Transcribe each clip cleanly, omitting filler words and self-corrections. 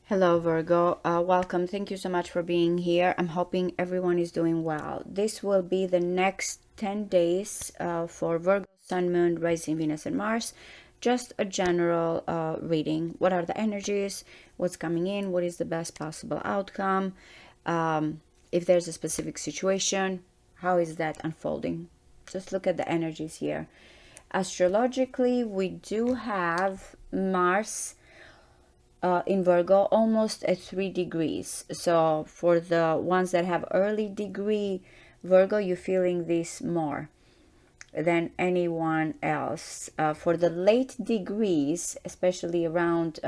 Hello, Virgo. Welcome. Thank you so much for being here. I'm hoping everyone is doing well. This will be the next 10 days for Virgo, Sun, Moon, Rising, Venus, and Mars. Just a general reading. What are the energies? What's coming in? What is the best possible outcome? If there's a specific situation, how is that unfolding? Just look at the energies here. Astrologically, we do have Mars in Virgo almost at 3 degrees. So for the ones that have early degree Virgo, you're feeling this more than anyone else. For the late degrees, especially around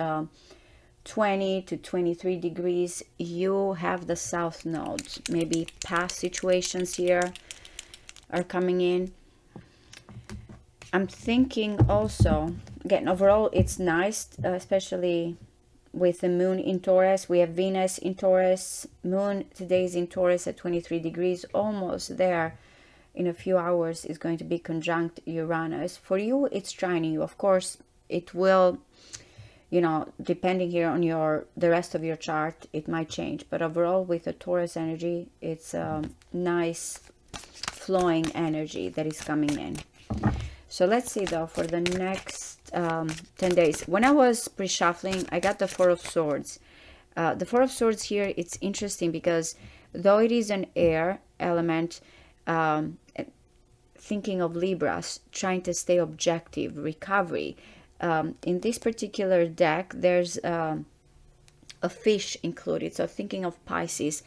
20 to 23 degrees, you have the South Node. Maybe past situations here are coming in. I'm thinking also, again, overall it's nice, especially with the moon in Taurus. We have Venus in Taurus. Moon today is in Taurus at 23 degrees, almost there. In a few hours is going to be conjunct Uranus. For you, it's trining you. Of course, it will, depending here on the rest of your chart, it might change. But overall, with the Taurus energy, it's a nice flowing energy that is coming in. So let's see though for the next 10 days. When I was pre-shuffling, I got the Four of Swords. The Four of Swords here, it's interesting because though it is an air element, thinking of Libras, trying to stay objective, recovery. In this particular deck, there's a fish included. So thinking of Pisces,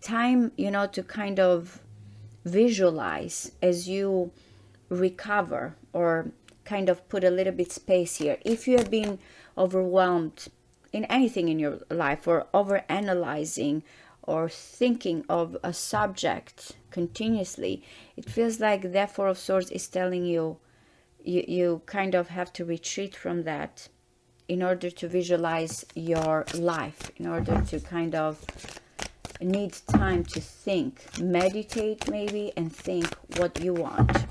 time, to kind of visualize as you recover or kind of put a little bit space here. If you have been overwhelmed in anything in your life or over analyzing or thinking of a subject continuously, it feels like the Four of Swords is telling you you kind of have to retreat from that in order to visualize your life, in order to kind of need time to think, meditate maybe, and think what you want.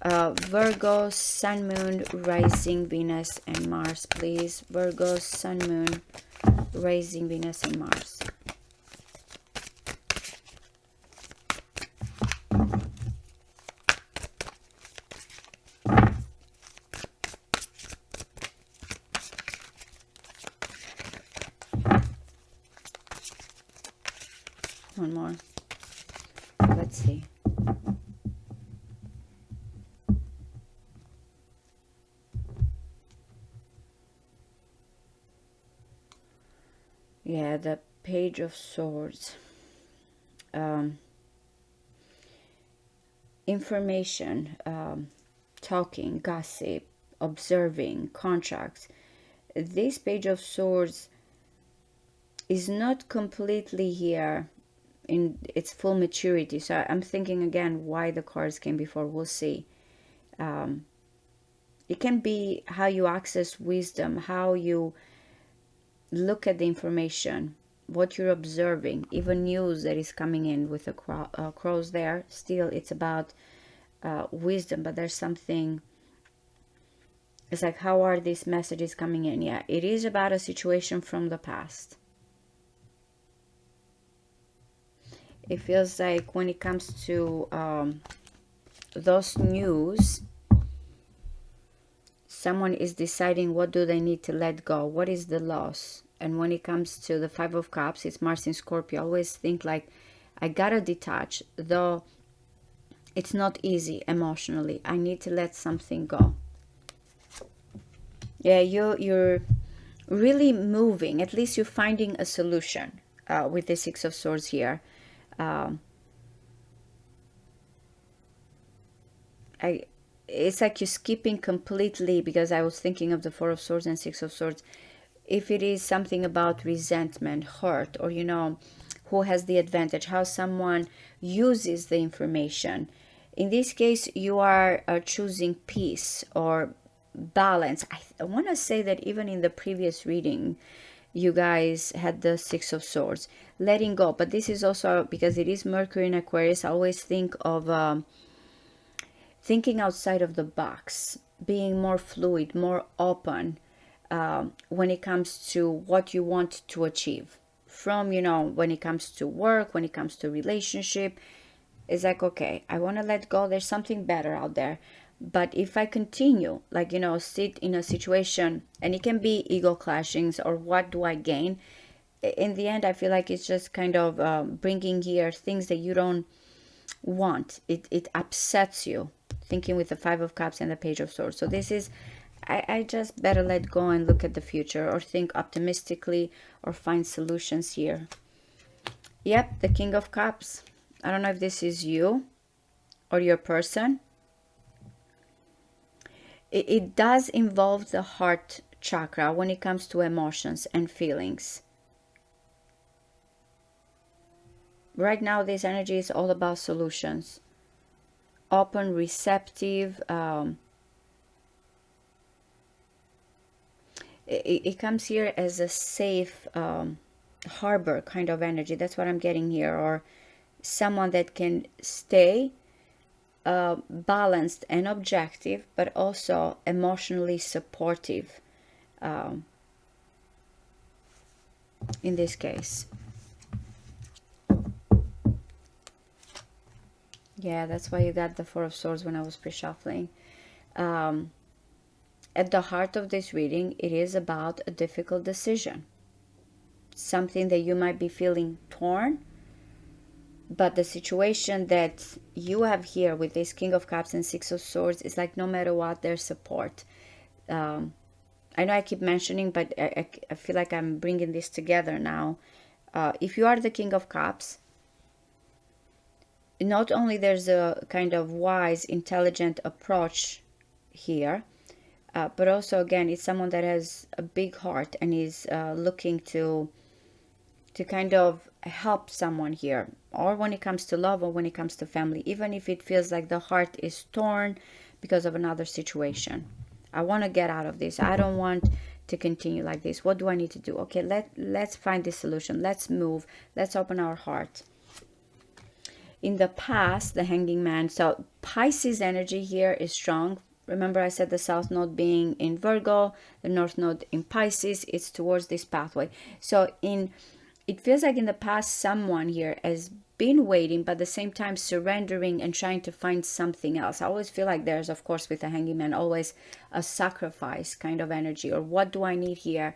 Virgo, Sun, Moon, Rising, Venus, and Mars, please. Virgo, Sun, Moon, Rising, Venus, and Mars. One more. Let's see. Yeah, the Page of Swords. Information, talking, gossip, observing, contracts. This Page of Swords is not completely here in its full maturity. So I'm thinking again why the cards came before. We'll see. It can be how you access wisdom, how you look at the information, what you're observing, even news that is coming in with the crows there. Still, it's about wisdom, but there's something. It's like, how are these messages coming in? Yeah, it is about a situation from the past. It feels like when it comes to those news, someone is deciding what do they need to let go, what is the loss. And when it comes to the Five of Cups, it's Mars in Scorpio. I always think like, I gotta detach, though it's not easy emotionally. I need to let something go. Yeah, you're really moving. At least you're finding a solution with the Six of Swords here. It's like you're skipping completely, because I was thinking of the Four of Swords and Six of Swords. If it is something about resentment, hurt, or who has the advantage, how someone uses the information. In this case, you are choosing peace or balance. I want to say that even in the previous reading, you guys had the Six of Swords, letting go. But this is also because it is Mercury in Aquarius. I always think of thinking outside of the box, being more fluid, more open, when it comes to what you want to achieve. From, when it comes to work, when it comes to relationship, it's like, okay, I want to let go. There's something better out there. But if I continue, like, sit in a situation, and it can be ego clashings or what do I gain? In the end, I feel like it's just kind of bringing here things that you don't want. It upsets you, thinking with the Five of Cups and the Page of Swords. So this is, I just better let go and look at the future, or think optimistically, or find solutions here. Yep, the King of Cups. I don't know if this is you or your person. It does involve the heart chakra when it comes to emotions and feelings. Right now, this energy is all about solutions. Open, receptive. It comes here as a safe harbor kind of energy. That's what I'm getting here. Or someone that can stay balanced and objective, but also emotionally supportive in this case. Yeah, that's why you got the Four of Swords when I was pre-shuffling. At the heart of this reading, it is about a difficult decision. Something that you might be feeling torn. But the situation that you have here with this King of Cups and Six of Swords is like, no matter what, there's support. I know I keep mentioning, but I feel like I'm bringing this together now. If you are the King of Cups, not only there's a kind of wise, intelligent approach here, but also, again, it's someone that has a big heart and is looking to kind of help someone here, or when it comes to love, or when it comes to family, even if it feels like the heart is torn because of another situation. I want to get out of this. I don't want to continue like this. What do I need to do? Okay, let's find this solution. Let's move. Let's open our heart. In the past, the Hanging Man. So Pisces energy here is strong. Remember, I said the South Node being in Virgo, the North Node in Pisces. It's towards this pathway. So it feels like in the past, someone here has been waiting, but at the same time surrendering and trying to find something else. I always feel like there's, of course, with the Hanging Man, always a sacrifice kind of energy. Or what do I need here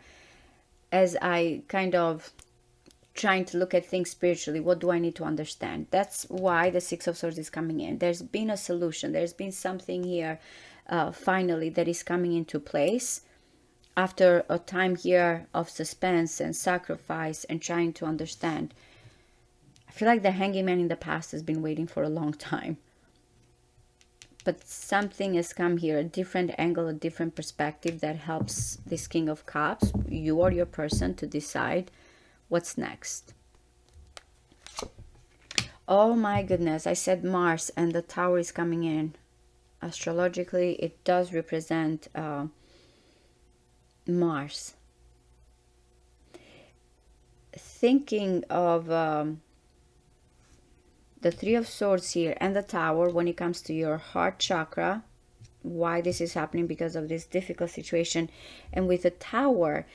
as I kind of trying to look at things spiritually? What do I need to understand? That's why the Six of Swords is coming in. There's been a solution. There's been something here finally that is coming into place after a time here of suspense and sacrifice and trying to understand. I feel like the Hanging Man in the past has been waiting for a long time, but something has come here, a different angle, a different perspective that helps this King of Cups, you or your person, to decide what's next. Oh my goodness, I said Mars and the Tower is coming in. Astrologically, it does represent Mars. Thinking of the Three of Swords here and the Tower when it comes to your heart chakra, why this is happening, because of this difficult situation. And with the Tower,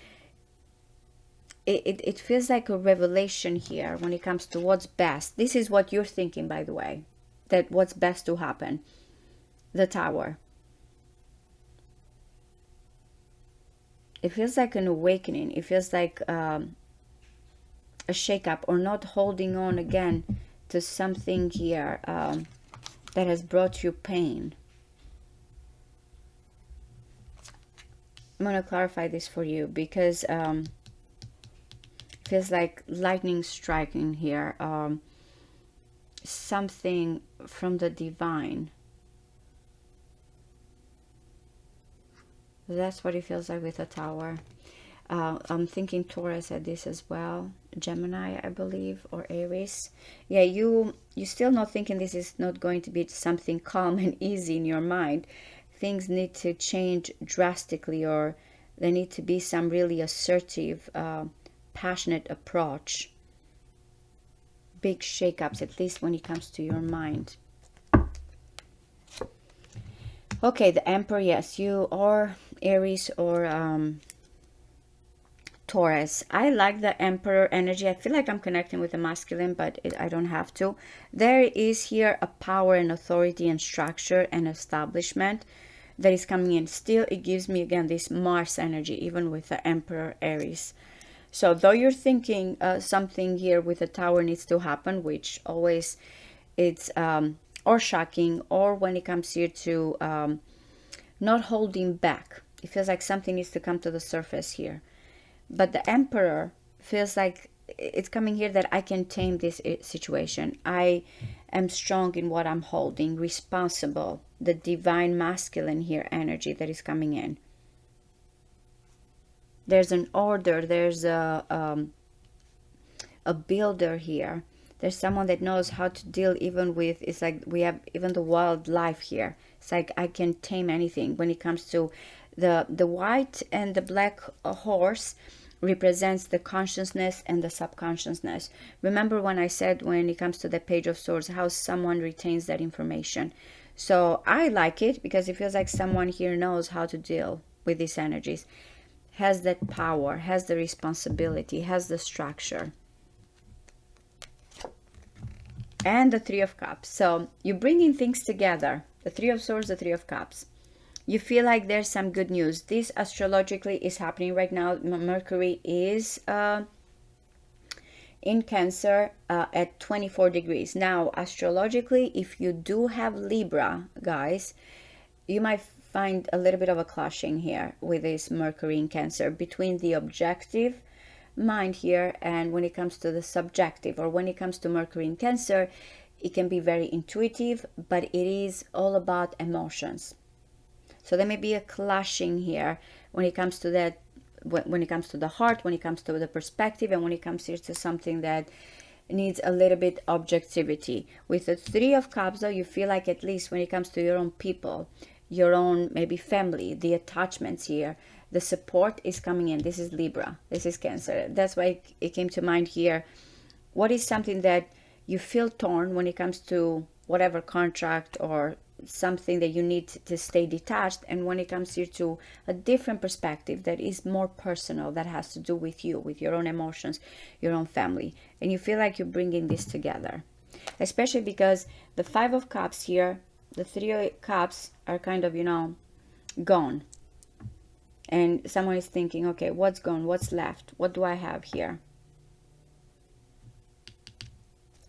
it feels like a revelation here when it comes to what's best. This is what you're thinking, by the way, that what's best to happen. The Tower. It feels like an awakening. It feels like a shake-up, or not holding on again to something here that has brought you pain. I'm going to clarify this for you, because it feels like lightning striking here. Something from the divine. That's what it feels like with a Tower. I'm thinking Taurus at this as well. Gemini, I believe, or Aries. Yeah, you're still not thinking this is not going to be something calm and easy in your mind. Things need to change drastically, or there need to be some really assertive, passionate approach. Big shakeups, at least when it comes to your mind. Okay, the Emperor, yes, you or Aries or Taurus. I like the Emperor energy. I feel like I'm connecting with the masculine, but I don't have to. There is here a power and authority and structure and establishment that is coming in. Still, it gives me again this Mars energy, even with the Emperor Aries. So though you're thinking something here with the Tower needs to happen, which always it's or shocking, or when it comes here to not holding back. It feels like something needs to come to the surface here. But the Emperor feels like it's coming here that I can tame this situation. I am strong in what I'm holding, responsible. The divine masculine here energy that is coming in. There's an order. There's a builder here. There's someone that knows how to deal even with, it's like we have even the wildlife here. It's like I can tame anything when it comes to the white and the black horse represents the consciousness and the subconsciousness. Remember when I said when it comes to the Page of Swords, how someone retains that information. So I like it because it feels like someone here knows how to deal with these energies, has that power, has the responsibility, has the structure. And the Three of Cups. So you're bringing things together. The Three of Swords, the Three of Cups. You feel like there's some good news. This astrologically is happening right now. Mercury is in Cancer at 24 degrees. Now, astrologically, if you do have Libra, guys, you might find a little bit of a clashing here with this Mercury in Cancer between the objective mind here and when it comes to the subjective, or when it comes to Mercury in Cancer, it can be very intuitive, but it is all about emotions. So there may be a clashing here when it comes to that, when it comes to the heart, when it comes to the perspective, and when it comes here to something that needs a little bit objectivity. With the Three of Cups though, you feel like at least when it comes to your own people, your own maybe family, the attachments here, the support is coming in. This is Libra, this is Cancer. That's why it came to mind here. What is something that you feel torn when it comes to whatever contract or something that you need to stay detached, and when it comes here to a different perspective that is more personal, that has to do with you, with your own emotions, your own family, and you feel like you're bringing this together, especially because the Five of Cups here, the Three of Cups are kind of, you know, gone, and someone is thinking, okay, what's gone, what's left, what do I have here?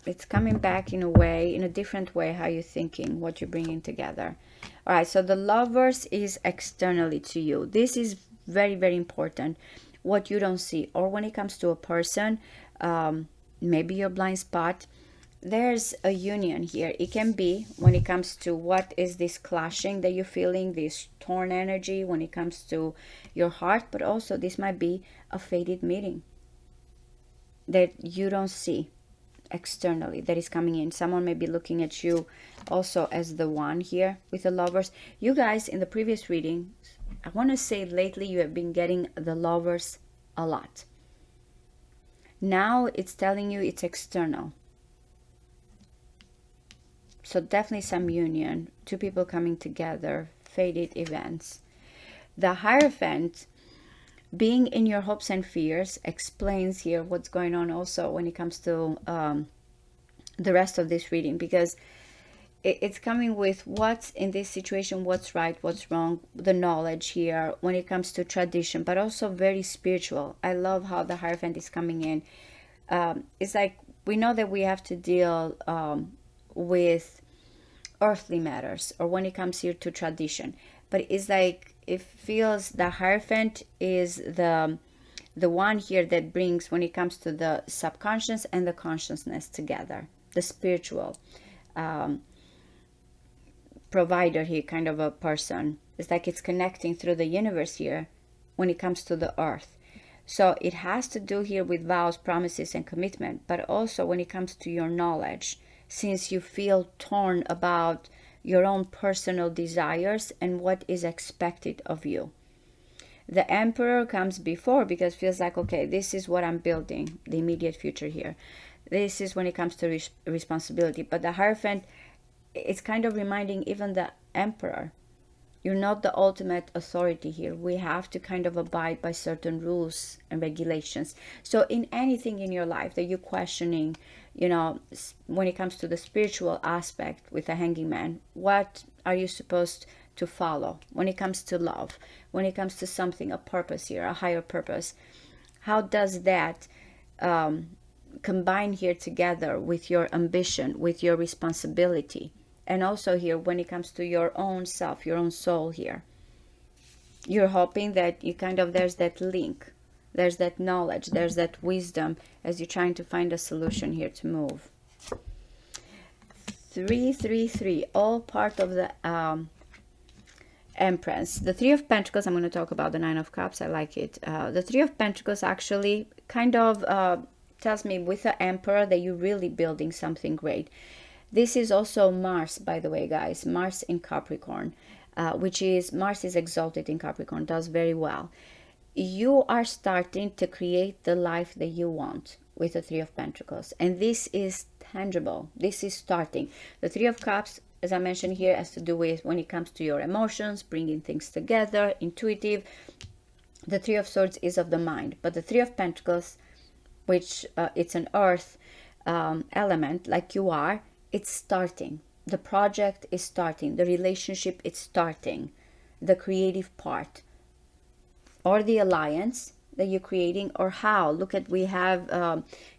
It's coming back in a way, in a different way, how you're thinking, what you're bringing together. All right, so the Lovers is externally to you. This is very, very important. What you don't see, or when it comes to a person, maybe your blind spot, there's a union here. It can be when it comes to what is this clashing that you're feeling, this torn energy when it comes to your heart, but also this might be a fated meeting that you don't see externally, that is coming in. Someone may be looking at you also as the one here with the Lovers. You guys, in the previous reading, I want to say lately you have been getting the Lovers a lot. Now it's telling you it's external. So definitely some union, two people coming together, fated events. The Hierophant, being in your hopes and fears, explains here what's going on also when it comes to the rest of this reading, because it's coming with what's in this situation, what's right, what's wrong, the knowledge here when it comes to tradition, but also very spiritual. I love how the Hierophant is coming in. It's like we know that we have to deal with earthly matters, or when it comes here to tradition, but it's like it feels the Hierophant is the one here that brings, when it comes to the subconscious and the consciousness together, the spiritual provider here, kind of a person. It's like it's connecting through the universe here when it comes to the earth. So it has to do here with vows, promises, and commitment, but also when it comes to your knowledge, since you feel torn about your own personal desires and what is expected of you. The Emperor comes before because it feels like, okay, this is what I'm building, the immediate future here. This is when it comes to responsibility. But the Hierophant, it's kind of reminding even the Emperor You're not the ultimate authority here. We have to kind of abide by certain rules and regulations. So in anything in your life that you're questioning, you know, when it comes to the spiritual aspect with the hanging man, what are you supposed to follow? When it comes to love, when it comes to something, a purpose here, a higher purpose, how does that combine here together with your ambition, with your responsibility? And also here, when it comes to your own self, your own soul here, you're hoping that you kind of, there's that link, there's that knowledge, there's that wisdom as you're trying to find a solution here to move. 333, all part of the Empress. The Three of Pentacles, I'm going to talk about the Nine of Cups. I like it. The Three of Pentacles actually kind of tells me with the Emperor that you're really building something great. This is also Mars, by the way, guys. Mars in Capricorn, which is, Mars is exalted in Capricorn, does very well. You are starting to create the life that you want with the Three of Pentacles. And this is tangible. This is starting. The Three of Cups, as I mentioned here, has to do with when it comes to your emotions, bringing things together, intuitive. The Three of Swords is of the mind. But the Three of Pentacles, which it's an earth element, like you are, it's starting. The project is starting. The relationship is starting. The creative part. Or the alliance that you're creating. Or how. Look at, we have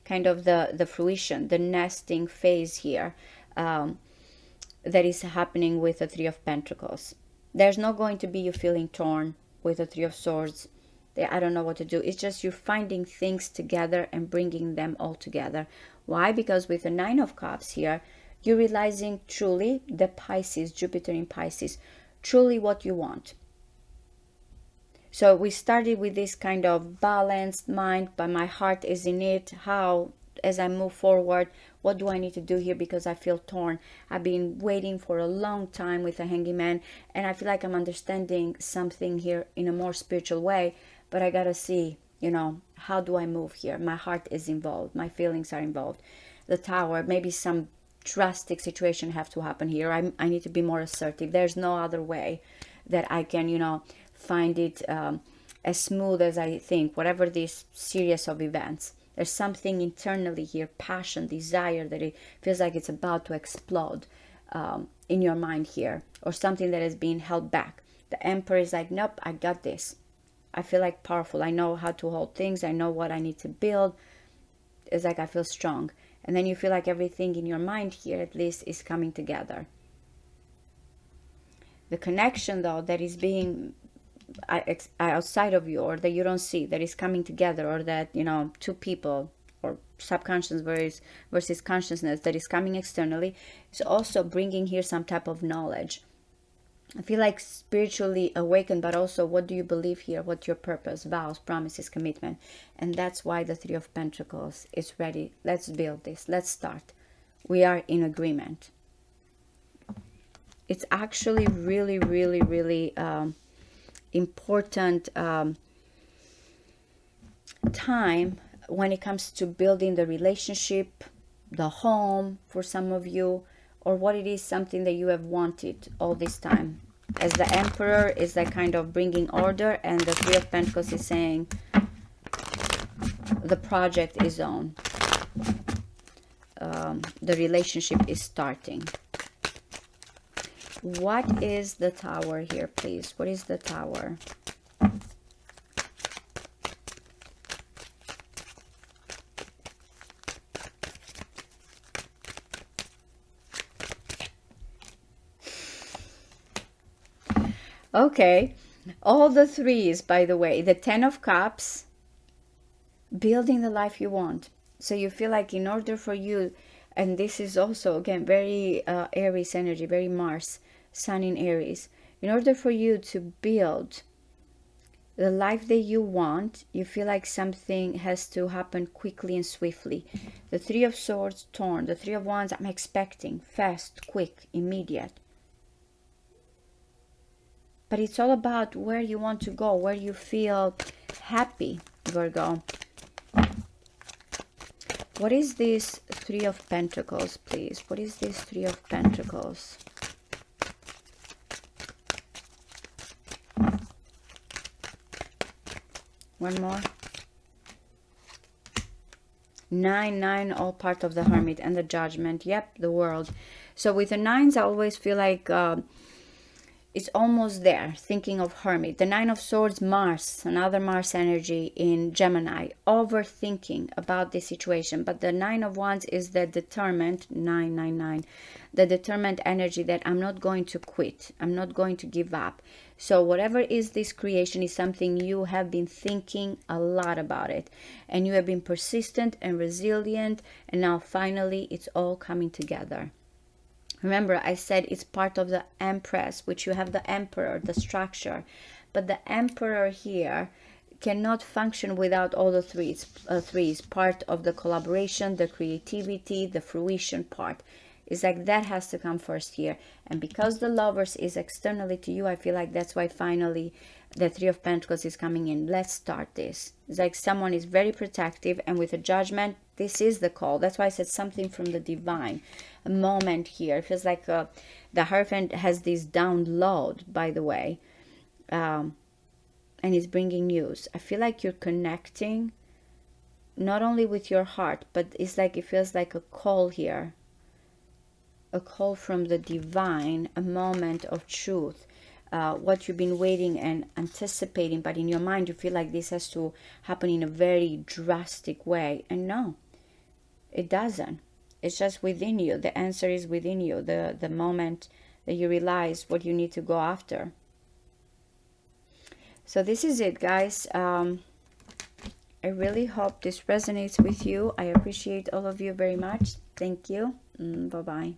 kind of the fruition, the nesting phase here. That is happening with the Three of Pentacles. There's not going to be you feeling torn with the Three of Swords. I don't know what to do. It's just you're finding things together and bringing them all together. Why? Because with the Nine of Cups here, you're realizing truly the Pisces, Jupiter in Pisces, truly what you want. So we started with this kind of balanced mind, but my heart is in it. How, as I move forward, what do I need to do here because I feel torn? I've been waiting for a long time with the Hanging Man, and I feel like I'm understanding something here in a more spiritual way, but I gotta see, you know, how do I move here? My heart is involved. My feelings are involved. The Tower, maybe some drastic situation have to happen here. I need to be more assertive. There's no other way that I can, you know, find it as smooth as I think, whatever this series of events. There's something internally here, passion, desire, that it feels like it's about to explode in your mind here, or something that is being held back. The Emperor is like, nope, I got this. I feel like powerful. I know how to hold things. I know what I need to build. It's like I feel strong. And then you feel like everything in your mind here, at least, is coming together. The connection, though, that is being outside of you, or that you don't see, that is coming together, or that, you know, two people, or subconscious versus consciousness that is coming externally, is also bringing here some type of knowledge. I feel like spiritually awakened, but also what do you believe here? What's your purpose, vows, promises, commitment? And that's why the Three of Pentacles is ready. Let's build this. Let's start. We are in agreement. It's actually really, really, really important time when it comes to building the relationship, the home for some of you, or what it is, something that you have wanted all this time. As the Emperor is that kind of bringing order, and the Three of Pentacles is saying the project is on. The relationship is starting. What is the Tower here, please? What is the Tower? Okay, all the threes, by the way. The Ten of Cups, building the life you want. So you feel like in order for you, and this is also, again, very Aries energy, very Mars, Sun in Aries. In order for you to build the life that you want, you feel like something has to happen quickly and swiftly. The Three of Swords, torn. The Three of Wands, I'm expecting fast, quick, immediate. But it's all about where you want to go, where you feel happy, Virgo. What is this Three of Pentacles, please? What is this Three of Pentacles? One more. 9, 9, all part of the Hermit and the Judgment. Yep, the World. So with the 9s, I always feel like it's almost there, thinking of Hermit. The 9 of Swords, Mars, another Mars energy in Gemini, overthinking about the situation. But the 9 of Wands is the determined, 999, the determined energy that I'm not going to quit, I'm not going to give up. So whatever is this creation is something you have been thinking a lot about it, and you have been persistent and resilient, and now finally it's all coming together. Remember, I said it's part of the Empress, which you have the Emperor, the structure. But the Emperor here cannot function without all the threes. Threes, part of the collaboration, the creativity, the fruition part. It's like that has to come first here. And because the Lovers is externally to you, I feel like that's why finally the Three of Pentacles is coming in. Let's start this. It's like someone is very protective, and with a Judgment, this is the call. That's why I said something from the divine. A moment here. It feels like the Hierophant has this download, by the way, and it's bringing news. I feel like you're connecting not only with your heart, but it's like it feels like a call here. A call from the divine, a moment of truth. What you've been waiting and anticipating, but in your mind you feel like this has to happen in a very drastic way. And no, it doesn't. It's just within you. The answer is within you. The moment that you realize what you need to go after. So this is it, guys. I really hope this resonates with you. I appreciate all of you very much. Thank you. Bye-bye.